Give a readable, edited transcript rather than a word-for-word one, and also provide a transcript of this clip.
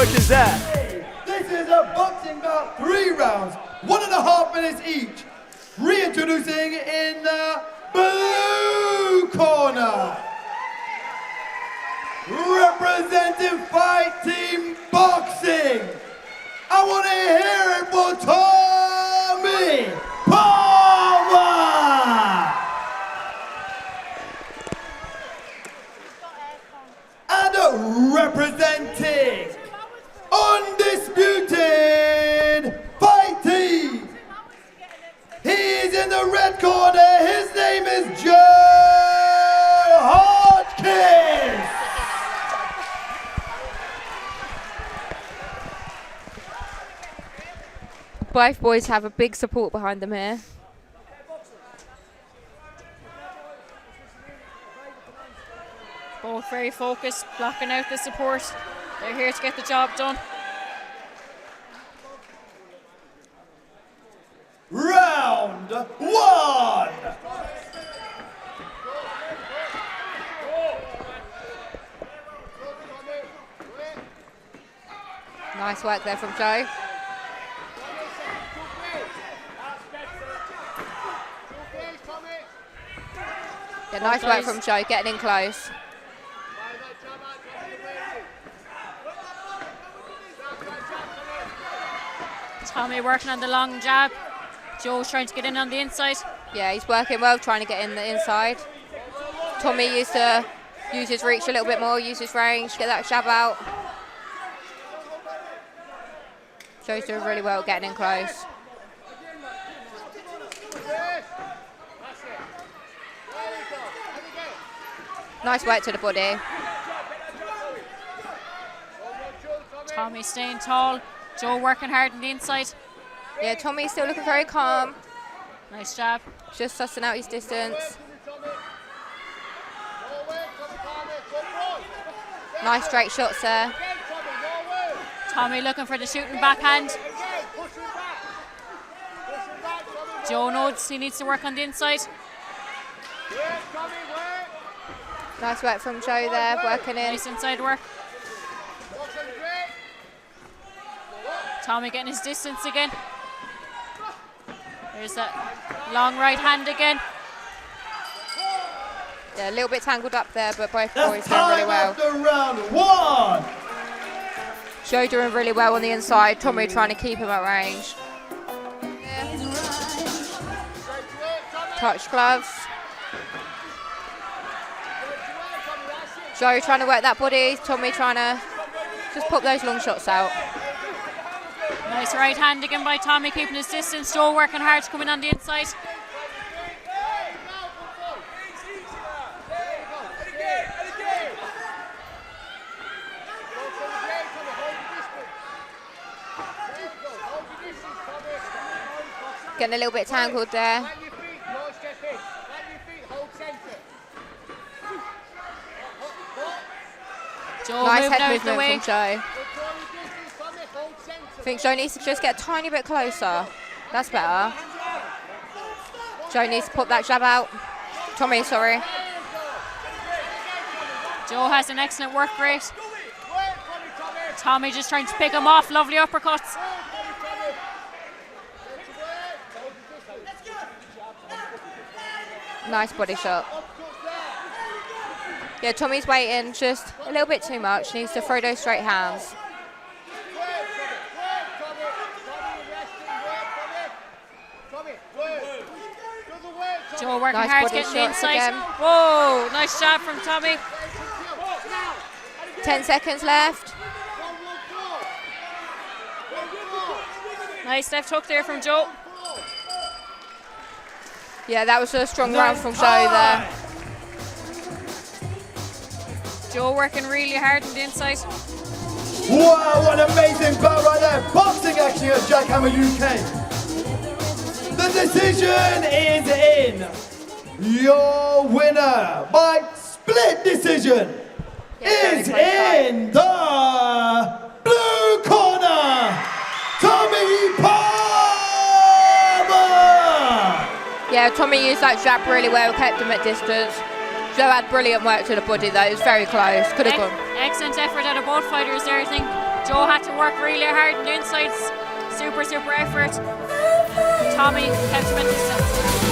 work is that? This is a boxing bout, 3 rounds, 1.5 minutes each. Reintroducing in the blue corner, representing Fight Team Boxing, I want to hear it for Tommy Palmer! And representing Undisputed Fight Team, he's in the red corner, his name is Joe Hodgkiss! Both boys have a big support behind them here. Both very focused, blocking out the support. They're here to get the job done. Round 1! Nice work there from Joe. Yeah, nice work from Joe, getting in close. Tommy working on the long jab. Joe's trying to get in on the inside. Yeah, he's working well, trying to get in the inside. Tommy used to use his reach a little bit more, use his range, get that jab out. Joe's doing really well getting in close. Nice work to the body. Tommy staying tall. Joe working hard on the inside. Yeah, Tommy's still looking very calm. Nice jab. Just sussing out his distance. Nice straight shots there. Tommy looking for the shooting backhand. Joe knows he needs to work on the inside. Nice work from Joe there, working in. Nice inside work. Tommy getting his distance again. There's that long right hand again. Yeah, a little bit tangled up there, but both That's boys doing really well. after round 1! Joe doing really well on the inside, Tommy trying to keep him at range. Touch gloves. Joe trying to work that body, Tommy trying to just pop those long shots out. Nice right hand again by Tommy, keeping his distance. Joe working hard to come in on the inside. Getting a little bit tangled there. Joe Nice moving head out the way. movement from Joe. I think Joe needs to just get a tiny bit closer. That's better. Joe needs to put that jab out. Tommy, sorry. Joe has an excellent work rate. Tommy just trying to pick him off. Lovely uppercuts. Nice body shot. Yeah, Tommy's waiting just a little bit too much. Needs to throw those straight hands. Joe working Nice hard to body get the shots inside. again. Whoa, nice jab from Tommy. 10 seconds left. Nice left hook there from Joe. Yeah, that was a strong round from Joe there. Joe working really hard on the inside. Wow, what an amazing bout right there. Boxing action at JackHammer UK. The decision is in. Your winner by split decision is in the blue corner, Tommy Palmer. Yeah, Tommy used that jab really well, kept him at distance. Joe had brilliant work to the body though, it was very close, could have gone. Excellent effort out of both fighters there, I think. Joe had to work really hard on the insides. Super effort. Tommy kept him at distance.